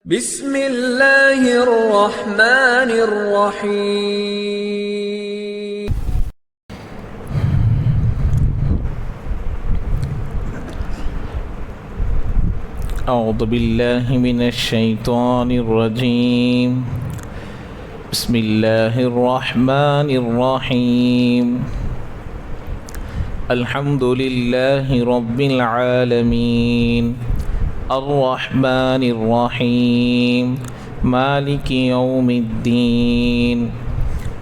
بسم اللہ الرحمن الرحیم۔ اعوذ باللہ من الشیطان الرجیم، بسم اللہ الرحمن الرحیم، الحمد للہ رب العالمین، الرحمن الرحیم، مالک یوم الدین،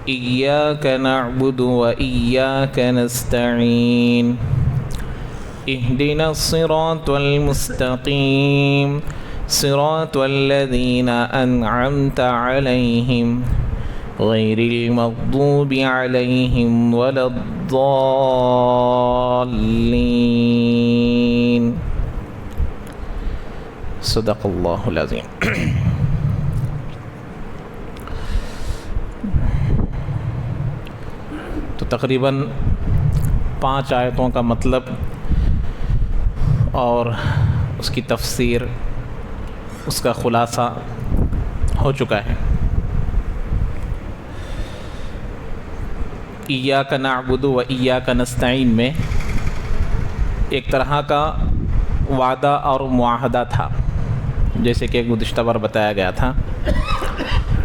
ایاک نعبد و ایاک نستعین، اہدنا الصراط المستقیم، صراط الذین انعمت علیہم غیر المغضوب علیہم ولا الضالین۔ صدق اللہ العظیم۔ تو تقریباً 5 آیتوں کا مطلب اور اس کی تفسیر، اس کا خلاصہ ہو چکا ہے۔ ایاک نعبد و ایاک نستعین میں ایک طرح کا وعدہ اور معاہدہ تھا، جیسے کہ گزشتہ بار بتایا گیا تھا۔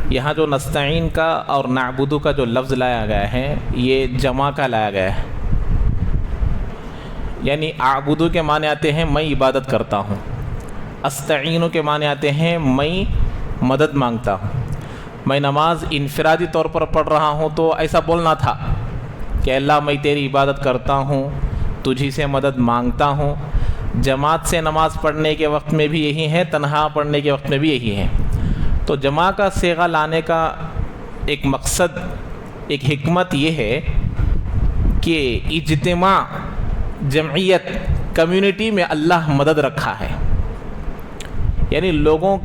یہاں جو نستعین کا اور نعبدو کا جو لفظ لایا گیا ہے، یہ جمع کا لایا گیا ہے، یعنی اعبدو کے معنی آتے ہیں میں عبادت کرتا ہوں، استعینو کے معنی آتے ہیں میں مدد مانگتا ہوں۔ میں نماز انفرادی طور پر پڑھ رہا ہوں تو ایسا بولنا تھا کہ اللہ میں تیری عبادت کرتا ہوں، تجھی سے مدد مانگتا ہوں۔ جماعت سے نماز پڑھنے کے وقت میں بھی یہی ہے، تنہا پڑھنے کے وقت میں بھی یہی ہے۔ تو جمع کا صیغہ لانے کا ایک مقصد، ایک حکمت یہ ہے کہ اجتماع، جمعیت، کمیونٹی میں اللہ مدد رکھا ہے، یعنی لوگ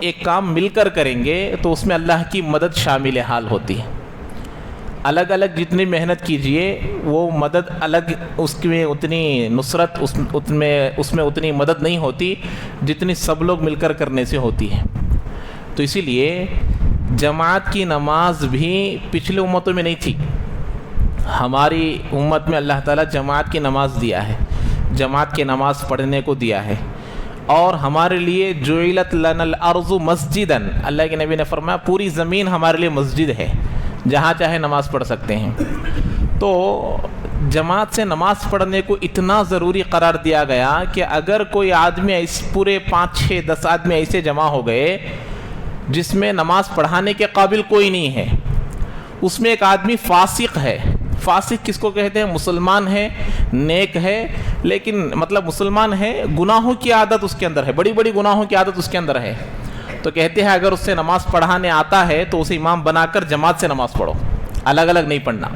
ایک کام مل کر کریں گے تو اس میں اللہ کی مدد شامل حال ہوتی ہے۔ الگ الگ جتنی محنت کیجئے وہ مدد الگ، اس میں اتنی نصرت، اس میں اتنی مدد نہیں ہوتی جتنی سب لوگ مل کر کرنے سے ہوتی ہے۔ تو اسی لیے جماعت کی نماز بھی پچھلے امتوں میں نہیں تھی، ہماری امت میں اللہ تعالیٰ جماعت کی نماز دیا ہے، جماعت کی نماز پڑھنے کو دیا ہے۔ اور ہمارے لیے جعلت لنا الارض مسجدا، اللہ کے نبی نے فرمایا پوری زمین ہمارے لیے مسجد ہے، جہاں چاہے نماز پڑھ سکتے ہیں۔ تو جماعت سے نماز پڑھنے کو اتنا ضروری قرار دیا گیا کہ اگر کوئی آدمی پورے 5 6 10 آدمی ایسے جمع ہو گئے جس میں نماز پڑھانے کے قابل کوئی نہیں ہے، اس میں ایک آدمی فاسق ہے۔ فاسق کس کو کہتے ہیں؟ مسلمان ہے، نیک ہے، لیکن مطلب مسلمان ہے، گناہوں کی عادت اس کے اندر ہے، بڑی بڑی گناہوں کی عادت اس کے اندر ہے۔ تو کہتے ہیں اگر اس سے نماز پڑھانے آتا ہے تو اسے امام بنا کر جماعت سے نماز پڑھو، الگ الگ نہیں پڑھنا۔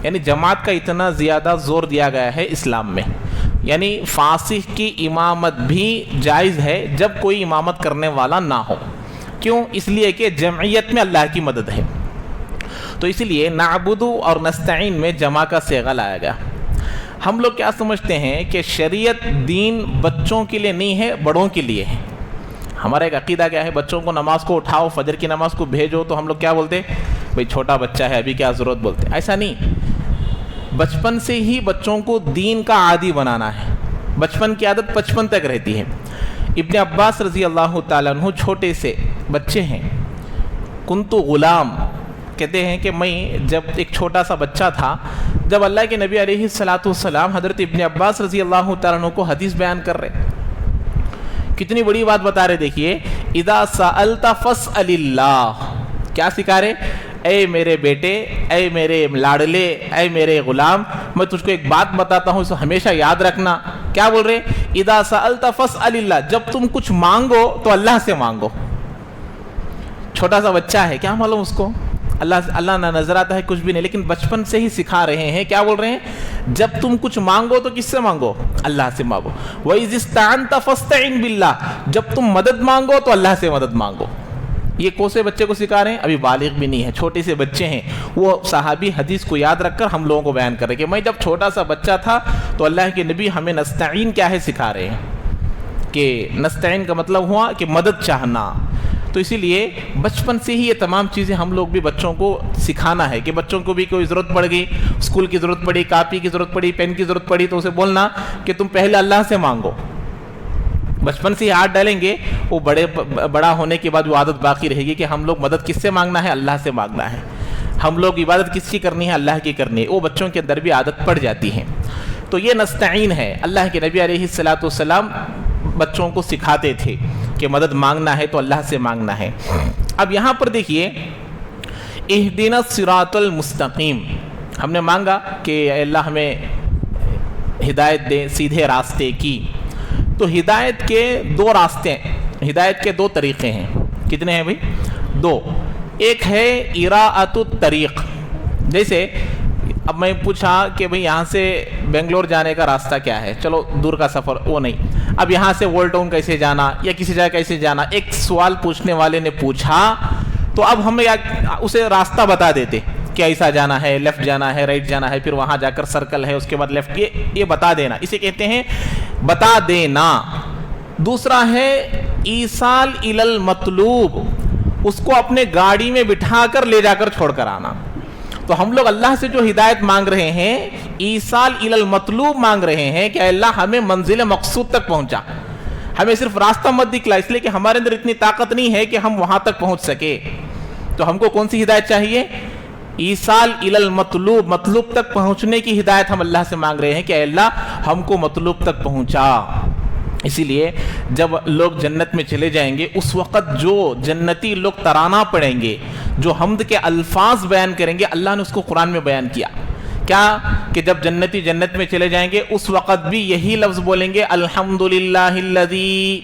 یعنی جماعت کا اتنا زیادہ زور دیا گیا ہے اسلام میں، یعنی فاسق کی امامت بھی جائز ہے جب کوئی امامت کرنے والا نہ ہو۔ کیوں؟ اس لیے کہ جمعیت میں اللہ کی مدد ہے۔ تو اس لیے نعبدو اور نستعین میں جمع کا صیغہ لایا گیا۔ ہم لوگ کیا سمجھتے ہیں کہ شریعت دین بچوں کے لیے نہیں ہے، بڑوں کے لیے ہے۔ ہمارا ایک عقیدہ کیا ہے؟ بچوں کو نماز کو اٹھاؤ، فجر کی نماز کو بھیجو، تو ہم لوگ کیا بولتے؟ بھئی چھوٹا بچہ ہے، ابھی کیا ضرورت بولتے؟ ایسا نہیں، بچپن سے ہی بچوں کو دین کا عادی بنانا ہے۔ بچپن کی عادت 55 تک رہتی ہے۔ ابن عباس رضی اللہ تعالیٰ عنہ چھوٹے سے بچے ہیں، کنتو غلام، کہتے ہیں کہ میں جب ایک چھوٹا سا بچہ تھا، جب اللہ کے نبی علیہ السلام حضرت ابن عباس رضی اللہ تعالیٰ عنہ کو حدیث بیان کر رہے، کتنی بڑی بات بتا رہے، دیکھیے، اذا سألت فاسأل اللہ، کیا سکھا رہے؟ اے میرے بیٹے، اے میرے لاڈلے، اے میرے غلام، میں تجھ کو ایک بات بتاتا ہوں، اسے ہمیشہ یاد رکھنا۔ کیا بول رہے؟ اذا سألت فاسأل اللہ، جب تم کچھ مانگو تو اللہ سے مانگو۔ چھوٹا سا بچہ ہے، کیا معلوم اس کو اللہ نہ نظر آتا ہے، کچھ بھی نہیں، لیکن بچپن سے ہی سکھا رہے ہیں۔ کیا بول رہے ہیں؟ جب تم کچھ مانگو تو کس سے مانگو؟ اللہ سے مانگو۔ وَإِذِ اسْتَعَنْتَ فَاسْتَعِنْ بِاللَّهِ، جب تم مدد مانگو تو اللہ سے مدد مانگو۔ یہ کوسے بچے کو سکھا رہے ہیں؟ ابھی بالغ بھی نہیں ہے، چھوٹے سے بچے ہیں۔ وہ صحابی حدیث کو یاد رکھ کر ہم لوگوں کو بیان کر رہے ہیں کہ میں جب چھوٹا سا بچہ تھا تو اللہ کے نبی ہمیں نستعین کیا ہے سکھا رہے ہیں۔ کہ نستعین کا مطلب ہوا کہ مدد چاہنا. تو اسی لیے بچپن سے ہی یہ تمام چیزیں ہم لوگ بھی بچوں کو سکھانا ہے کہ بچوں کو بھی کوئی ضرورت پڑ گئی, اسکول کی ضرورت پڑی, کاپی کی ضرورت پڑی, پین کی ضرورت پڑی, تو اسے بولنا کہ تم پہلے اللہ سے مانگو. بچپن سے ہی ہاتھ ڈالیں گے, وہ بڑا ہونے کے بعد وہ عادت باقی رہے گی کہ ہم لوگ مدد کس سے مانگنا ہے, اللہ سے مانگنا ہے. ہم لوگ عبادت کس کی کرنی ہے, اللہ کی کرنی ہے. وہ بچوں کے اندر بھی عادت پڑ جاتی ہے. تو یہ نستعین ہے. اللہ کے نبی علیہ الصلوۃ والسلام بچوں کو سکھاتے تھے کہ مدد مانگنا ہے تو اللہ سے مانگنا ہے. اب یہاں پر دیکھیے, اہدنا الصراط المستقیم, ہم نے مانگا کہ اے اللہ ہمیں ہدایت دے سیدھے راستے کی. تو ہدایت کے دو راستے, ہدایت کے دو طریقے ہیں. کتنے ہیں بھائی؟ دو. ایک ہے اراءۃ الطریق. جیسے اب میں پوچھا کہ بھئی یہاں سے بنگلور جانے کا راستہ کیا ہے, چلو دور کا سفر, وہ نہیں. اب یہاں سے وولٹ ٹاؤن کیسے جانا یا کسی جگہ کیسے جانا, ایک سوال پوچھنے والے نے پوچھا تو اب ہم اسے راستہ بتا دیتے کہ ایسا جانا ہے, لیفٹ جانا ہے, رائٹ جانا ہے, پھر وہاں جا کر سرکل ہے, اس کے بعد لیفٹ. یہ بتا دینا, اسے کہتے ہیں بتا دینا. دوسرا ہے ایصال الی المطلوب, اس کو اپنے گاڑی میں بٹھا کر لے جا کر چھوڑ کر آنا. تو ہم لوگ اللہ سے جو ہدایت مانگ رہے ہیں, ایصال الی المطلوب مانگ رہے ہیں کہ اللہ ہمیں منزل مقصود تک پہنچا, ہمیں صرف راستہ مت دکھلا, اس لیے کہ ہمارے اندر اتنی طاقت نہیں ہے کہ ہم وہاں تک پہنچ سکے. تو ہم کو کون سی ہدایت چاہیے؟ ایصال الی المطلوب, مطلوب تک پہنچنے کی ہدایت ہم اللہ سے مانگ رہے ہیں کہ اے اللہ ہم کو مطلوب تک پہنچا. اسی لیے جب لوگ جنت میں چلے جائیں گے, اس وقت جو جنتی لوگ ترانہ پڑھیں گے, جو حمد کے الفاظ بیان کریں گے, اللہ نے اس کو قرآن میں بیان کیا. کیا کہ جب جنتی جنت میں چلے جائیں گے اس وقت بھی یہی لفظ بولیں گے, الحمدللہ الذی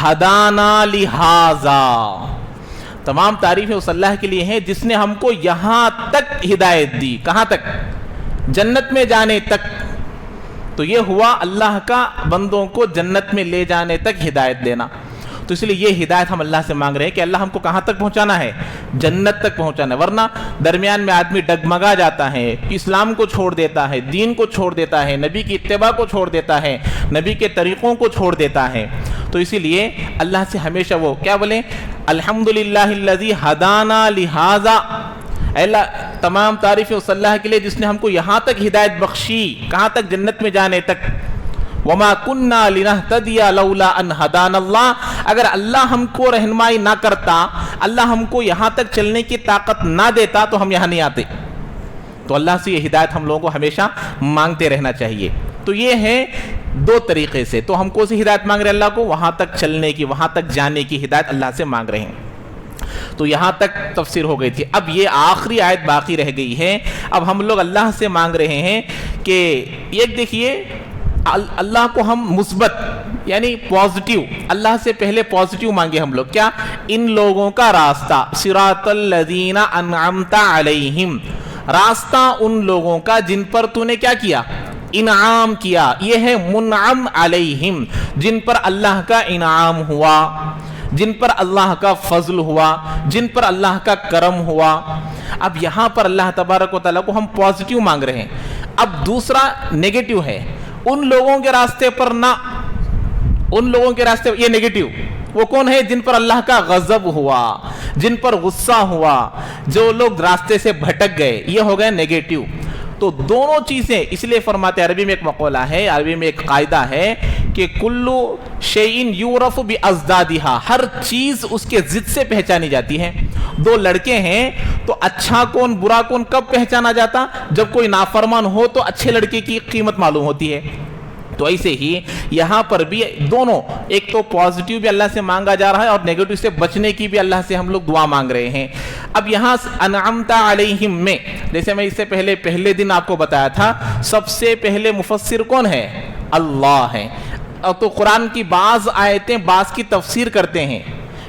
ہدانا لہذا. تمام تعریفیں اس اللہ کے لیے ہیں جس نے ہم کو یہاں تک ہدایت دی. کہاں تک؟ جنت میں جانے تک. تو یہ ہوا اللہ کا بندوں کو جنت میں لے جانے تک ہدایت دینا. تو اس لیے یہ ہدایت ہم اللہ سے مانگ رہے ہیں کہ اللہ ہم کو کہاں تک پہنچانا ہے؟ جنت تک پہنچانا ہے. ورنہ درمیان میں آدمی ڈگمگا جاتا ہے, اسلام کو چھوڑ دیتا ہے, دین کو چھوڑ دیتا ہے, نبی کی اتباع کو چھوڑ دیتا ہے, نبی کے طریقوں کو چھوڑ دیتا ہے. تو اسی لیے اللہ سے ہمیشہ وہ کیا بولیں, الحمدللہ الذی ہدانا لہذا. اللہ تمام تعریفیں اس اللہ کے لیے جس نے ہم کو یہاں تک ہدایت بخشی. کہاں تک؟ جنت میں جانے تک. وما کننا لنہتدی لولا ان ہدانا اللہ, اگر اللہ ہم کو رہنمائی نہ کرتا, اللہ ہم کو یہاں تک چلنے کی طاقت نہ دیتا تو ہم یہاں نہیں آتے. تو اللہ سے یہ ہدایت ہم لوگوں کو ہمیشہ مانگتے رہنا چاہیے. تو یہ ہے دو طریقے سے. تو ہم کو سی ہدایت مانگ رہے ہیں اللہ کو, وہاں تک چلنے کی, وہاں تک جانے کی ہدایت اللہ سے مانگ رہے ہیں. تو یہاں تک تفسیر ہو گئی تھی. اب یہ آخری آیت باقی رہ گئی ہے. اب ہم لوگ اللہ سے مانگ رہے ہیں کہ ایک دیکھیے, اللہ کو ہم مثبت یعنی پازیٹیو, اللہ سے پہلے پازیٹیو مانگے ہم لوگ. کیا؟ ان لوگوں کا راستہ, صراط الذین انعمت علیہم, راستہ ان لوگوں کا جن پر تو نے کیا کیا؟ انعام کیا. یہ ہے منعم علیہم, جن پر اللہ کا انعام ہوا, جن پر اللہ کا فضل ہوا, جن پر اللہ کا کرم ہوا. اب یہاں پر اللہ تبارک و تعالیٰ کو ہم پازیٹیو مانگ رہے ہیں. اب دوسرا نیگیٹو ہے, ان لوگوں کے راستے پر نہ, ان لوگوں کے راستے, یہ نیگیٹو. وہ کون ہے؟ جن پر اللہ کا غضب ہوا, جن پر غصہ ہوا, جو لوگ راستے سے بھٹک گئے, یہ ہو گئے نیگیٹو. تو دونوں چیزیں, اس لیے فرماتے ہیں, عربی میں ایک مقولہ ہے, عربی میں ایک قاعدہ ہے کہ کلو شیئن یورف بازدادہا, ہر چیز اس کے ضد سے پہچانی جاتی ہے. دو لڑکے ہیں تو اچھا کون برا کون کب پہچانا جاتا؟ جب کوئی نافرمان ہو تو اچھے لڑکے کی قیمت معلوم ہوتی ہے. تو ایسے ہی یہاں پر بھی دونوں, ایک تو پازیٹیو بھی اللہ سے مانگا جا رہا ہے اور نیگیٹو سے بچنے کی بھی اللہ سے ہم لوگ دعا مانگ رہے ہیں. اب یہاں انعمت علیہم میں, جیسے میں اس سے پہلے دن آپ کو بتایا تھا, سب سے پہلے مفسر کون ہے؟ اللہ ہے. تو قرآن کی بعض آیتیں بعض کی تفسیر کرتے ہیں,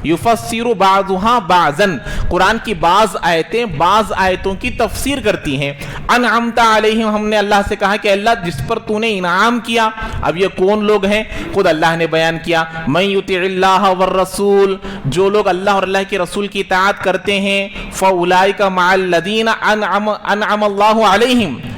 یفسر بعضها بعضا, قرآن کی بعض آیتیں بعض آیتوں کی تفسیر کرتی ہیں. انعمت علیہم, ہم نے اللہ سے کہا کہ اللہ جس پر تو نے انعام کیا. اب یہ کون لوگ ہیں؟ خود اللہ نے بیان کیا, من یطع اللہ والرسول, جو لوگ اللہ اور اللہ کے رسول کی اطاعت کرتے ہیں, فاولئک مع الذین انعم اللہ علیہم,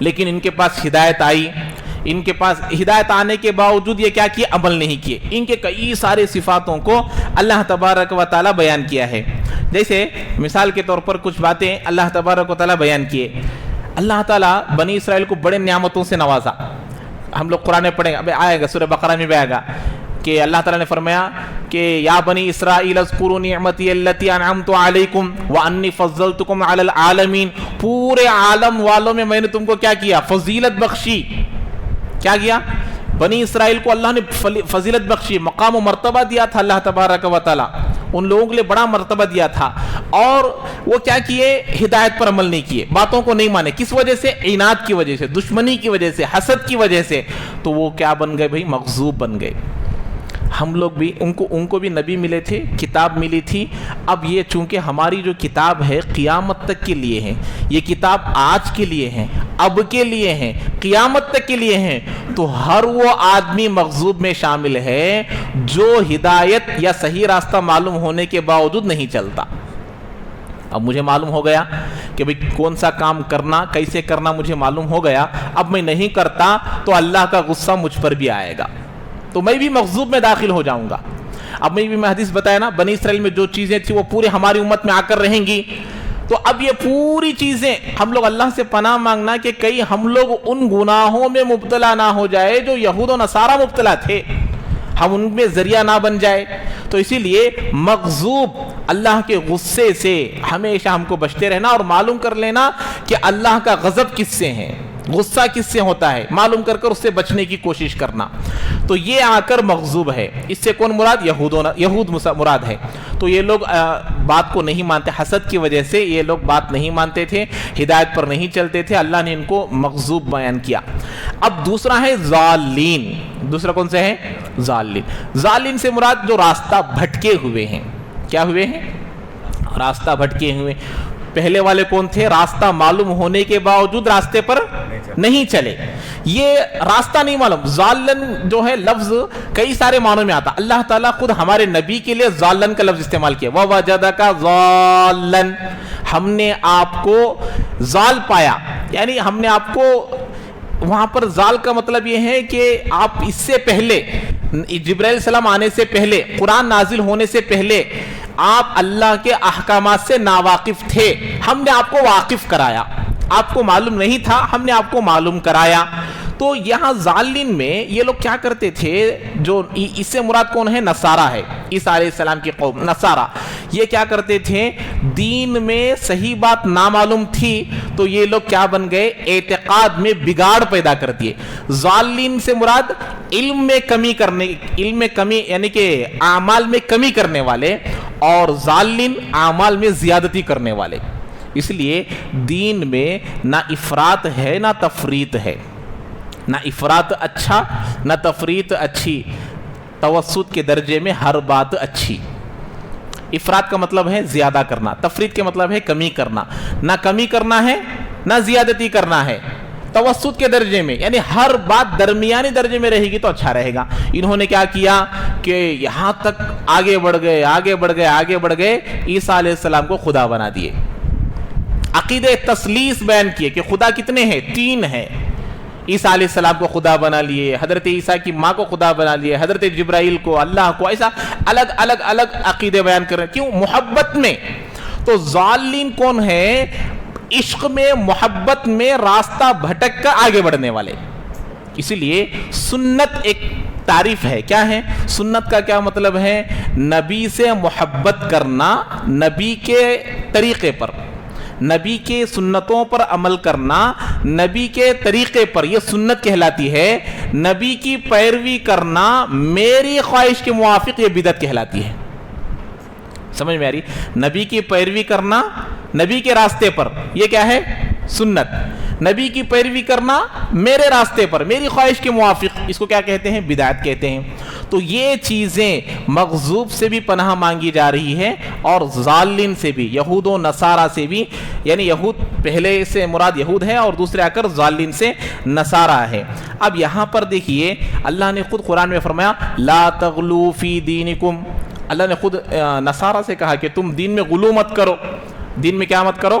لیکن ان کے پاس ہدایت آئی، ان کے پاس ہدایت آنے کے باوجود یہ کیا کیے؟ عمل نہیں کیے۔ ان کے کئی سارے صفاتوں کو اللہ تبارک و تعالیٰ بیان کیا ہے۔ جیسے مثال کے طور پر کچھ باتیں اللہ تبارک و تعالیٰ بیان کیے۔ اللہ تعالیٰ بنی اسرائیل کو بڑے نعمتوں سے نوازا۔ ہم لوگ قرآن میں پڑھیں گے، اب آئے گا سورہ بقرہ میں بھی آئے گا کہ اللہ تعالیٰ نے فرمایا کہ یا بنی اسرائیل اذکروا نعمتی التی انعمت علیکم وانی فضلتکم علی العالمین، پورے عالم والوں میں نے تم کو کیا کیا؟ فضیلت بخشی۔ کیا کیا؟ بنی اسرائیل کو اللہ نے فضیلت بخشی، مقام و مرتبہ دیا تھا اللہ تبارک و تعالیٰ، ان لوگوں کے لیے بڑا مرتبہ دیا تھا، اور وہ کیا کیے؟ ہدایت پر عمل نہیں کیے، باتوں کو نہیں مانے۔ کس وجہ سے؟ عناد کی وجہ سے، دشمنی کی وجہ سے، حسد کی وجہ سے۔ تو وہ کیا بن گئے بھائی؟ مغضوب بن گئے۔ ہم لوگ بھی ان کو بھی نبی ملے تھے، کتاب ملی تھی۔ اب یہ چونکہ ہماری جو کتاب ہے قیامت تک کے لیے ہے، یہ کتاب آج کے لیے ہے، اب کے لیے ہے، قیامت تک کے لیے ہے، تو ہر وہ آدمی مغضوب میں شامل ہے جو ہدایت یا صحیح راستہ معلوم ہونے کے باوجود نہیں چلتا۔ اب مجھے معلوم ہو گیا کہ بھئی کون سا کام کرنا، کیسے کرنا مجھے معلوم ہو گیا، اب میں نہیں کرتا تو اللہ کا غصہ مجھ پر بھی آئے گا، تو میں بھی مغضوب میں داخل ہو جاؤں گا۔ اب میں حدیث بتایا نا، بنی اسرائیل میں جو چیزیں تھیں وہ پورے ہماری امت میں آ کر رہیں گی، تو اب یہ پوری چیزیں ہم لوگ اللہ سے پناہ مانگنا کہ کہیں ہم لوگ ان گناہوں میں مبتلا نہ ہو جائے جو یہود و نصارہ مبتلا تھے، ہم ان میں ذریعہ نہ بن جائے۔ تو اسی لیے مغضوب اللہ کے غصے سے ہمیشہ ہم کو بچتے رہنا، اور معلوم کر لینا کہ اللہ کا غضب کس سے ہے، غصہ کس سے ہوتا ہے، معلوم کر اس سے بچنے کی کوشش کرنا۔ تو یہ آ کر مغضوب ہے، اس سے کون مراد؟ یہود مراد ہے۔ تو یہ لوگ بات کو نہیں مانتے، حسد کی وجہ سے یہ لوگ بات نہیں مانتے تھے، ہدایت پر نہیں چلتے تھے، اللہ نے ان کو مغضوب بیان کیا۔ اب دوسرا ہے ضالین۔ دوسرا کون سے ہے؟ ضالین۔ ضالین سے مراد جو راستہ بھٹکے ہوئے ہیں۔ کیا ہوئے ہیں؟ راستہ بھٹکے ہوئے۔ پہلے والے کون تھے؟ راستہ معلوم ہونے کے باوجود راستے پر نہیں چلے، یہ راستہ نہیں معلوم۔ ضالن جو ہے لفظ کئی سارے معنوں میں آتا، اللہ تعالیٰ خود ہمارے نبی کے لیے ضالن کا لفظ استعمال کیا، وَوَجَدَكَ ضَالًّا، ہم نے آپ کو ضال پایا، یعنی ہم نے آپ کو وہاں پر ضال کا مطلب یہ ہے کہ آپ اس سے پہلے، جبرائیل السلام آنے سے پہلے، قرآن نازل ہونے سے پہلے آپ اللہ کے احکامات سے ناواقف تھے، ہم نے آپ کو واقف کرایا، آپ کو معلوم نہیں تھا، ہم نے آپ کو معلوم کرایا۔ تو یہاں ضالین میں یہ لوگ کیا کرتے تھے، جو اس سے مراد کون ہے؟ نصارہ ہے، عیسیٰ علیہ السلام کی قوم نصارہ۔ یہ کیا کرتے تھے؟ دین میں صحیح بات نامعلوم تھی تو یہ لوگ کیا بن گئے؟ اعتقاد میں بگاڑ پیدا کر دیے۔ ضالین سے مراد علم میں کمی کرنے، علم میں کمی یعنی کہ اعمال میں کمی کرنے والے، اور ضالین اعمال میں زیادتی کرنے والے۔ اس لیے دین میں نہ افراط ہے نہ تفریط ہے، نہ افراط اچھا نہ تفریط اچھی، توسط کے درجے میں ہر بات اچھی۔ افراط کا مطلب ہے زیادہ کرنا، تفریط کے مطلب ہے کمی کرنا، نہ کمی کرنا ہے نہ زیادتی کرنا ہے، توسط کے درجے میں، یعنی ہر بات درمیانی درجے میں رہے گی تو اچھا رہے گا۔ انہوں نے کیا کیا کہ یہاں تک آگے بڑھ گئے آگے بڑھ گئے آگے بڑھ گئے، عیسیٰ علیہ السلام کو خدا بنا دیے، عقیدہ تثلیث بیان کیے کہ خدا کتنے ہیں؟ 3 ہیں۔ عیسیٰ علیہ السلام کو خدا بنا لیے، حضرت عیسیٰ کی ماں کو خدا بنا لیے، حضرت جبرائیل کو، اللہ کو، ایسا الگ الگ الگ عقیدے بیان کر رہے ہیں۔ کیوں؟ محبت میں۔ تو ضالین کون ہے؟ عشق میں، محبت میں راستہ بھٹک کر آگے بڑھنے والے۔ اسی لیے سنت ایک تعریف ہے، کیا ہے سنت کا؟ کیا مطلب ہے؟ نبی سے محبت کرنا، نبی کے طریقے پر، نبی کے سنتوں پر عمل کرنا، نبی کے طریقے پر، یہ سنت کہلاتی ہے۔ نبی کی پیروی کرنا میری خواہش کے موافق، یہ بدعت کہلاتی ہے۔ سمجھ میں آ رہی؟ نبی کی پیروی کرنا نبی کے راستے پر، یہ کیا ہے؟ سنت۔ نبی کی پیروی کرنا میرے راستے پر، میری خواہش کے موافق، اس کو کیا کہتے ہیں؟ بدعت کہتے ہیں۔ تو یہ چیزیں مغضوب سے بھی پناہ مانگی جا رہی ہے، اور ضالین سے بھی، یہود و نصارہ سے بھی، یعنی یہود پہلے سے مراد یہود ہے، اور دوسرے آ کر ضالین سے نصارہ ہے۔ اب یہاں پر دیکھیے اللہ نے خود قرآن میں فرمایا لا تغلو فی دینکم، اللہ نے خود نصارہ سے کہا کہ تم دین میں غلو مت کرو، دین میں کیا مت کرو؟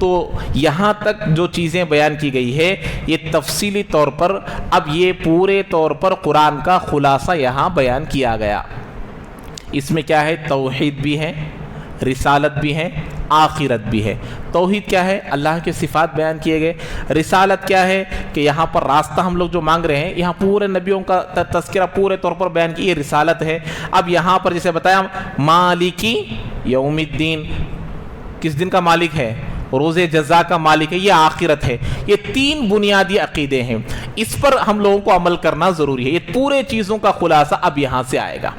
تو یہاں تک جو چیزیں بیان کی گئی ہے یہ تفصیلی طور پر اب یہ پورے طور پر قرآن کا خلاصہ یہاں بیان کیا گیا. اس میں کیا ہے؟ توحید بھی ہے، رسالت بھی ہے، آخرت بھی ہے. توحید کیا ہے؟ اللہ کے صفات بیان کیے گئے. رسالت کیا ہے؟ کہ یہاں پر راستہ ہم لوگ جو مانگ رہے ہیں، یہاں پورے نبیوں کا تذکرہ پورے طور پر بیان کی، یہ رسالت ہے. اب یہاں پر جیسے بتایا مالکی یوم الدین، کس دن کا مالک ہے؟ روز جزا کا مالک ہے. یہ آخرت ہے. یہ تین بنیادی عقیدے ہیں، اس پر ہم لوگوں کو عمل کرنا ضروری ہے. یہ پورے چیزوں کا خلاصہ اب یہاں سے آئے گا.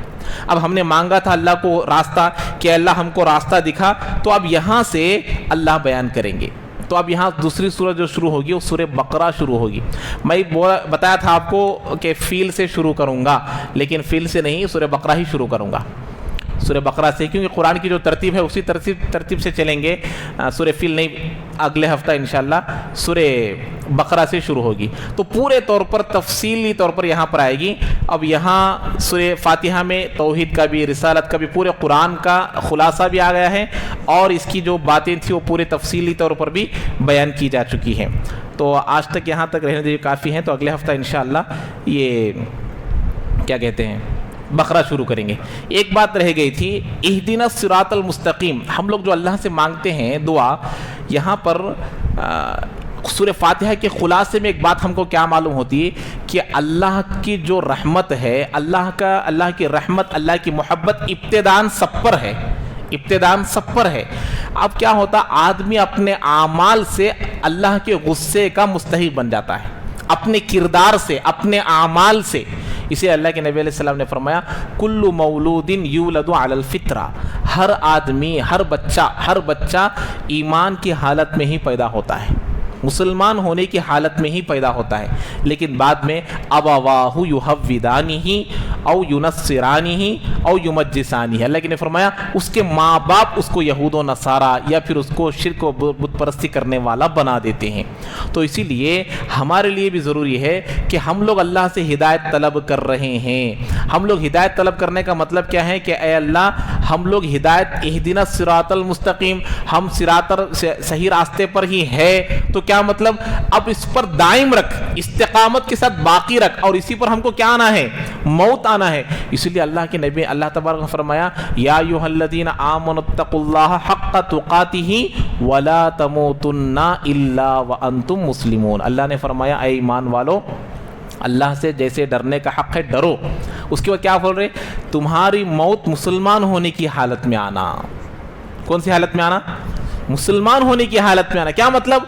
اب ہم نے مانگا تھا اللہ کو راستہ کہ اللہ ہم کو راستہ دکھا، تو اب یہاں سے اللہ بیان کریں گے. تو اب یہاں دوسری سورت جو شروع ہوگی وہ سورہ بقرہ شروع ہوگی. میں بتایا تھا آپ کو کہ فیل سے شروع کروں گا، لیکن فیل سے نہیں، سورہ بقرہ ہی شروع کروں گا. سورہ بقرہ سے، کیونکہ قرآن کی جو ترتیب ہے اسی ترتیب سے چلیں گے. سورہ فیل نہیں، اگلے ہفتہ انشاءاللہ سورہ بقرہ سے شروع ہوگی. تو پورے طور پر تفصیلی طور پر یہاں پر آئے گی. اب یہاں سورہ فاتحہ میں توحید کا بھی، رسالت کا بھی، پورے قرآن کا خلاصہ بھی آ گیا ہے، اور اس کی جو باتیں تھیں وہ پورے تفصیلی طور پر بھی بیان کی جا چکی ہیں. تو آج تک یہاں تک رہنے دیجیے، کافی ہیں. تو اگلے ہفتہ انشاءاللہ یہ کیا کہتے ہیں، بقرہ شروع کریں گے. ایک بات رہ گئی تھی، اہدنا الصراط المستقیم. ہم لوگ جو اللہ سے مانگتے ہیں دعا، یہاں پر سورہ فاتحہ کے خلاصے میں ایک بات ہم کو کیا معلوم ہوتی ہے کہ اللہ کی جو رحمت ہے، اللہ کی رحمت، اللہ کی محبت ابتداً سب پر ہے. ابتداً سب پر ہے. اب کیا ہوتا، آدمی اپنے اعمال سے اللہ کے غصے کا مستحق بن جاتا ہے، اپنے کردار سے، اپنے اعمال سے. اسے اللہ کے نبی علیہ السلام نے فرمایا کل مولود یولد علی الفطرہ. ہر آدمی، ہر بچہ ایمان کی حالت میں ہی پیدا ہوتا ہے، مسلمان ہونے کی حالت میں ہی پیدا ہوتا ہے. لیکن بعد میں ابواہ یحودانہ او ینصرانہ او یمجسانہ، اللہ کے نے فرمایا اس کے ماں باپ اس کو یہود و نصارہ یا پھر اس کو شرک و بت پرستی کرنے والا بنا دیتے ہیں. تو اسی لیے ہمارے لیے بھی ضروری ہے کہ ہم لوگ اللہ سے ہدایت طلب کر رہے ہیں. ہم لوگ ہدایت طلب کرنے کا مطلب کیا ہے کہ اے اللہ ہم لوگ ہدایت، اہدنا الصراط المستقیم، ہم صحیح راستے پر ہی ہے. تو کیا مطلب، اب اس پر دائم رکھ، استقامت کے ساتھ باقی رکھ، اور اسی پر ہم کو کیا آنا ہے؟ موت آنا ہے. اسی لیے اللہ کے نبی اللہ تبارک نے فرمایا یا ایھا الذین آمنوا اتقوا اللہ حق تقاتہ ولا تموتن الا وانتم مسلمون. اللہ نے فرمایا اے ایمان والو، اللہ سے جیسے ڈرنے کا حق ہے ڈرو. اس کے بعد کیا بول رہے؟ تمہاری موت مسلمان ہونے کی حالت میں آنا. کون سی حالت میں آنا؟ مسلمان ہونے کی حالت میں آنا. کیا مطلب؟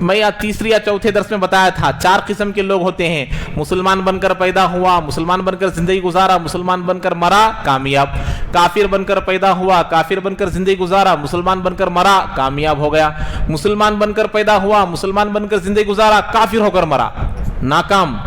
میں تیسری یا چوتھے درس میں بتایا تھا 4 قسم کے لوگ ہوتے ہیں. مسلمان بن کر پیدا ہوا، مسلمان بن کر زندگی گزارا، مسلمان بن کر مرا، کامیاب. کافر بن کر پیدا ہوا، کافر بن کر زندگی گزارا، مسلمان بن کر مرا، کامیاب ہو گیا. مسلمان بن کر پیدا ہوا، مسلمان بن کر زندگی گزارا، کافر ہو کر مرا، ناکام.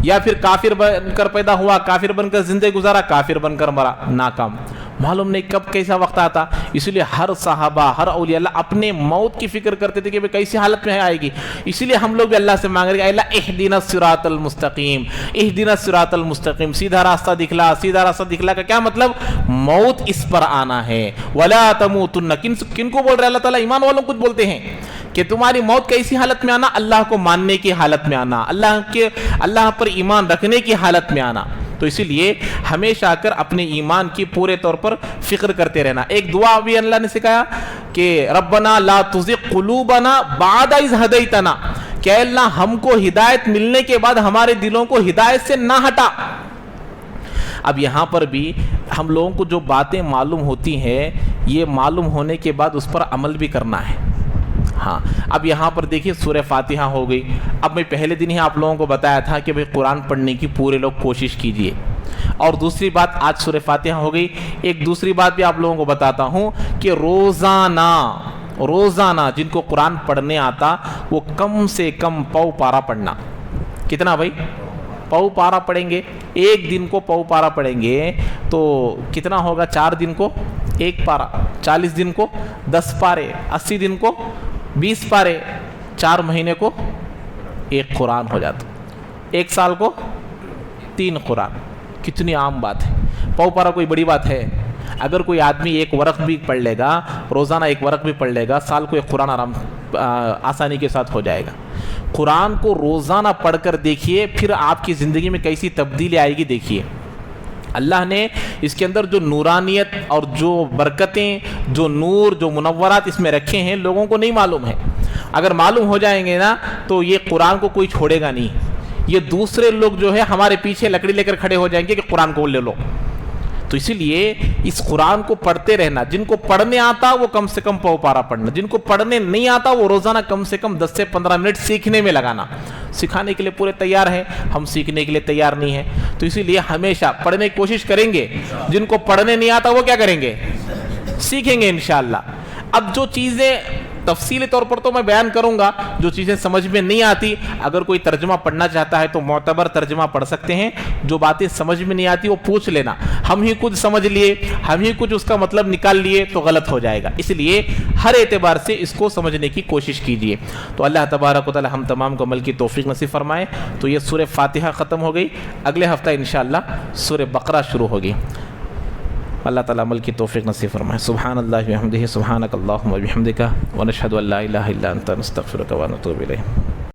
یا پھر کافر بن کر پیدا ہوا، کافر بن کر زندگی گزارا، کافر بن کر مرا، ناکام. معلوم نہیں کب کیسا وقت آتا. اسی لیے ہر صحابہ، ہر اولیاء اللہ اپنے موت کی فکر کرتے تھے کہ کیسی حالت میں آئے گی. اسی لیے ہم لوگ بھی اللہ سے مانگ رہے ہیں اللہ اہدنا الصراط المستقیم، اہدنا الصراط المستقیم، سیدھا راستہ دکھلا. سیدھا راستہ دکھلا کا کیا مطلب؟ موت اس پر آنا ہے. ولا تموتن، کن کو بول رہے اللہ تعالیٰ؟ ایمان والوں کو بولتے ہیں کہ تمہاری موت کیسی حالت میں آنا؟ اللہ کو ماننے کی حالت میں آنا، اللہ پر ایمان رکھنے کی حالت میں آنا. تو اسی لیے ہمیشہ آ کر اپنے ایمان کی پورے طور پر فکر کرتے رہنا. ایک دعا بھی اللہ نے سکھایا کہ ربنا لا تزغ قلوبنا بعد اذ ہدیتنا، کہ اے اللہ ہم کو ہدایت ملنے کے بعد ہمارے دلوں کو ہدایت سے نہ ہٹا. اب یہاں پر بھی ہم لوگوں کو جو باتیں معلوم ہوتی ہیں، یہ معلوم ہونے کے بعد اس پر عمل بھی کرنا ہے. ہاں اب یہاں پر دیکھیے سورہ فاتحہ ہو گئی. اب میں پہلے دن ہی آپ لوگوں کو بتایا تھا کہ بھئی قرآن پڑھنے کی پورے لوگ کوشش کیجئے. اور دوسری بات آج سورہ فاتحہ ہو گئی. ایک دوسری بات بھی آپ لوگوں کو بتاتا ہوں کہ روزانہ جن کو قرآن پڑھنے آتا وہ کم سے کم پاؤ پارا پڑھنا. کتنا بھائی؟ پاؤ پارا پڑھیں گے. ایک دن کو پاؤ پارا پڑھیں گے تو کتنا ہوگا؟ 4 دن کو 1 پارا، 40 دن کو 10 پارے، 80 دن کو 20 پارے، 4 مہینے کو 1 قرآن ہو جاتا، 1 سال کو 3 قرآن. کتنی عام بات ہے. پاؤ پارا کوئی بڑی بات ہے؟ اگر کوئی آدمی 1 ورق بھی پڑھ لے گا، روزانہ 1 ورق بھی پڑھ لے گا، سال کو 1 قرآن آرام آسانی کے ساتھ ہو جائے گا۔ قرآن کو روزانہ پڑھ کر دیکھیے، پھر آپ کی زندگی میں کیسی تبدیلی آئے گی دیکھیے۔ اللہ نے اس کے اندر جو نورانیت اور جو برکتیں، جو نور، جو منورات اس میں رکھے ہیں، لوگوں کو نہیں معلوم ہے۔ اگر معلوم ہو جائیں گے نا تو یہ قرآن کو کوئی چھوڑے گا نہیں۔ یہ دوسرے لوگ جو ہے ہمارے پیچھے لکڑی لے کر کھڑے ہو جائیں گے کہ قرآن کو لے لو۔ تو اسی لیے اس قرآن کو پڑھتے رہنا۔ جن کو پڑھنے آتا وہ کم سے کم پارا پڑھنا، جن کو پڑھنے نہیں آتا وہ روزانہ کم سے کم 10 سے 15 منٹ سیکھنے میں لگانا۔ سکھانے کے لیے پورے تیار ہیں، ہم سیکھنے کے لیے تیار نہیں ہیں، تو اسی لیے ہمیشہ پڑھنے کی کوشش کریں گے۔ جن کو پڑھنے نہیں آتا وہ کیا کریں گے؟ سیکھیں گے انشاءاللہ۔ اب جو چیزیں تفصیلی طور پر تو میں بیان کروں گا، جو چیزیں سمجھ میں نہیں آتی، اگر کوئی ترجمہ پڑھنا چاہتا ہے تو معتبر ترجمہ پڑھ سکتے ہیں۔ جو باتیں سمجھ میں نہیں آتی وہ پوچھ لینا۔ ہم ہی کچھ سمجھ لیے، ہم ہی کچھ اس کا مطلب نکال لیے تو غلط ہو جائے گا۔ اس لیے ہر اعتبار سے اس کو سمجھنے کی کوشش کیجیے۔ تو اللہ تبارک و تعالی ہم تمام کو عمل کی توفیق نصیب فرمائے۔ تو یہ سورہ فاتحہ ختم ہو گئی، اگلے ہفتہ انشاءاللہ سورہ بقرہ شروع ہوگی۔ اللہ تعالیٰ عمل کی توفیق نصیب فرمائے۔ سبحان اللہ وبحمدہ، سبحانک اللہم وبحمدک، ونشہد ان لا الہ الا انت، نستغفرک ونتوب الیک۔